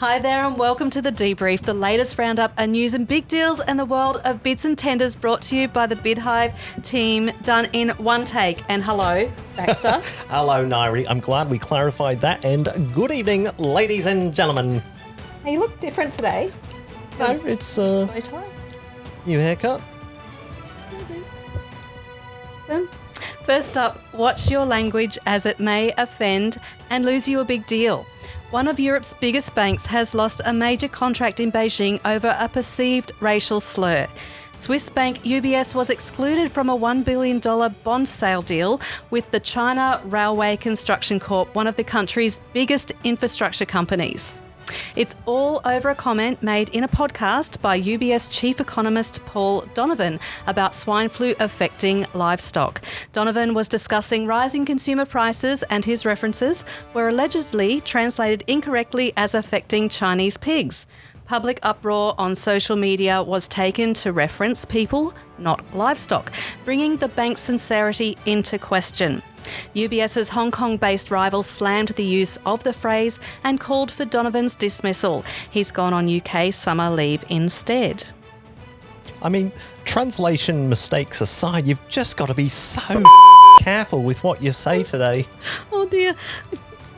Hi there and welcome to the Debrief, the latest roundup of news and big deals in the world of bids and tenders, brought to you by the BidHive team, done in one take. And hello, Baxter. Hello, Nairi. I'm glad we clarified that. And good evening, ladies and gentlemen. Hey, you look different today. No, it's Bow tie. new haircut. First up, watch your language as it may offend and lose you a big deal. One of Europe's biggest banks has lost a major contract in Beijing over a perceived racial slur. Swiss bank UBS was excluded from a $1 billion bond sale deal with the China Railway Construction Corp, one of the country's biggest infrastructure companies. It's all over a comment made in a podcast by UBS chief economist Paul Donovan about swine flu affecting livestock. Donovan was discussing rising consumer prices, and his references were allegedly translated incorrectly as affecting Chinese pigs. Public uproar on social media was taken to reference people, not livestock, bringing the bank's sincerity into question. UBS's Hong Kong-based rival slammed the use of the phrase and called for Donovan's dismissal. He's gone on UK summer leave instead. I mean, translation mistakes aside, you've just got to be so careful with what you say today. Oh dear.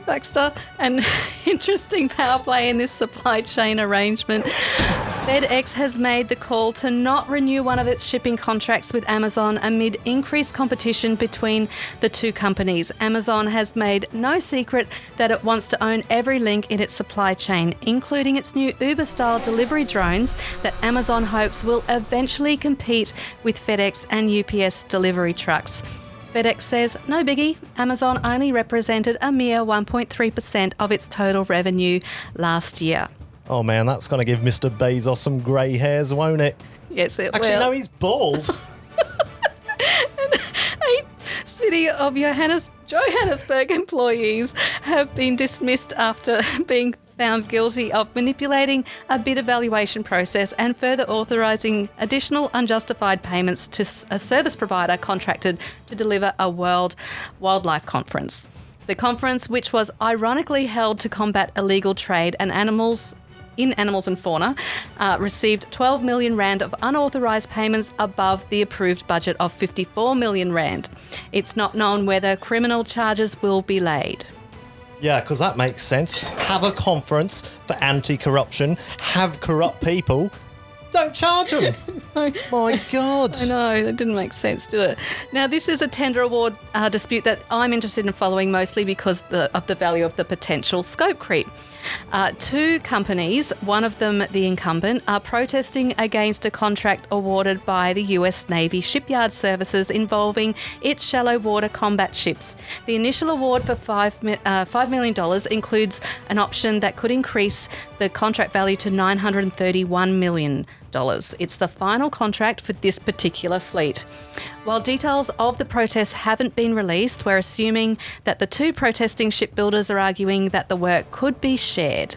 Baxter, an interesting power play in this supply chain arrangement. FedEx has made the call to not renew one of its shipping contracts with Amazon amid increased competition between the two companies. Amazon has made no secret that it wants to own every link in its supply chain, including its new Uber-style delivery drones that Amazon hopes will eventually compete with FedEx and UPS delivery trucks. FedEx says, no biggie, Amazon only represented a mere 1.3% of its total revenue last year. Oh man, that's going to give Mr. Bezos some grey hairs, won't it? Yes, it Actually, will. no, he's bald. City of Johannesburg employees have been dismissed after being found guilty of manipulating a bid evaluation process and further authorising additional unjustified payments to a service provider contracted to deliver a World Wildlife Conference. The conference, which was ironically held to combat illegal trade in animals and fauna, received 12 million rand of unauthorised payments above the approved budget of 54 million rand. It's not known whether criminal charges will be laid. Yeah, because that makes sense. Have a conference for anti-corruption, have corrupt people, don't charge them. My God. I know, that didn't make sense, did it? Now, this is a tender award dispute that I'm interested in following mostly because of the value of the potential scope creep. Two companies, one of them the incumbent, are protesting against a contract awarded by the US Navy Shipyard Services involving its shallow water combat ships. The initial award for $5 million includes an option that could increase the contract value to $931 million. It's the final contract for this particular fleet. While details of the protest haven't been released, we're assuming that the two protesting shipbuilders are arguing that the work could be shared.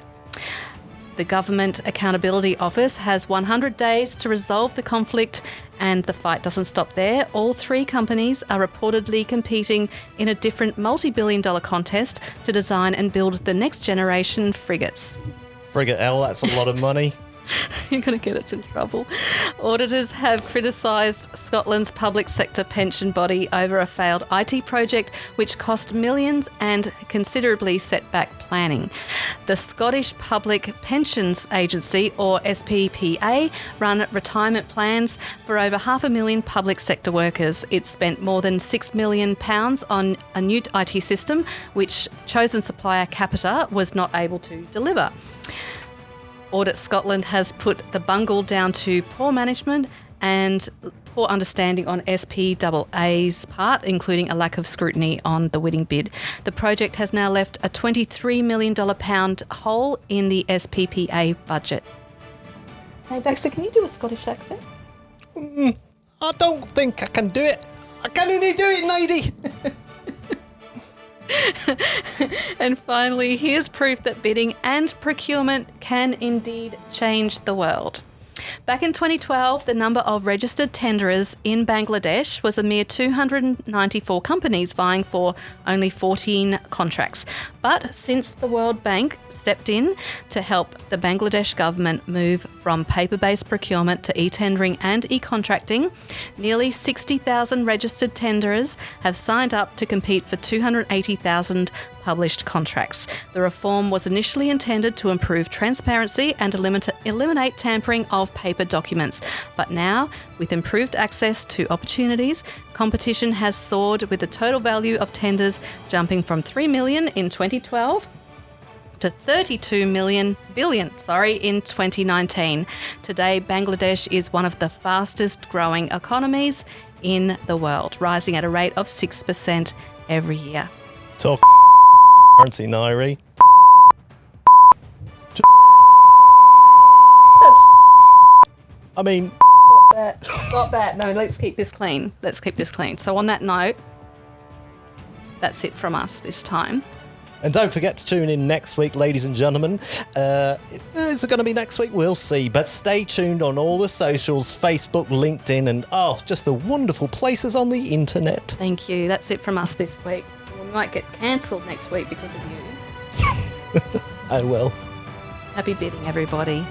The Government Accountability Office has 100 days to resolve the conflict, and the fight doesn't stop there. All three companies are reportedly competing in a different multi-billion-dollar contest to design and build the next generation frigates. Frigate L, that's a lot of money. You're going to get us in trouble. Auditors have criticised Scotland's public sector pension body over a failed IT project which cost millions and considerably set back planning. The Scottish Public Pensions Agency, or SPPA, run retirement plans for over 500,000 public sector workers. It spent more than £6 million on a new IT system, which chosen supplier Capita was not able to deliver. Audit Scotland has put the bungle down to poor management and poor understanding on SPAA's part, including a lack of scrutiny on the winning bid. The project has now left a $23 million hole in the SPPA budget. Hey Baxter, can you do a Scottish accent? I don't think I can do it. I can only do it, lady. And finally, here's proof that bidding and procurement can indeed change the world. Back in 2012, the number of registered tenderers in Bangladesh was a mere 294 companies vying for only 14 contracts. But since the World Bank stepped in to help the Bangladesh government move from paper-based procurement to e-tendering and e-contracting, nearly 60,000 registered tenderers have signed up to compete for 280,000 published contracts. The reform was initially intended to improve transparency and eliminate tampering of paper documents. But now, with improved access to opportunities, competition has soared, with the total value of tenders jumping from 3 million in 2012 to 32 billion in 2019. Today, Bangladesh is one of the fastest growing economies in the world, rising at a rate of 6% every year. Talk currency, Nairi. I mean, Got that. No, let's keep this clean. So on that note, that's it from us this time. and don't forget to tune in next week, ladies and gentlemen. Is it going to be next week? We'll see. But stay tuned on all the socials, Facebook, LinkedIn, and just the wonderful places on the internet. Thank you. That's it from us this week. We might get cancelled next week because of you. Oh well. Happy bidding, everybody.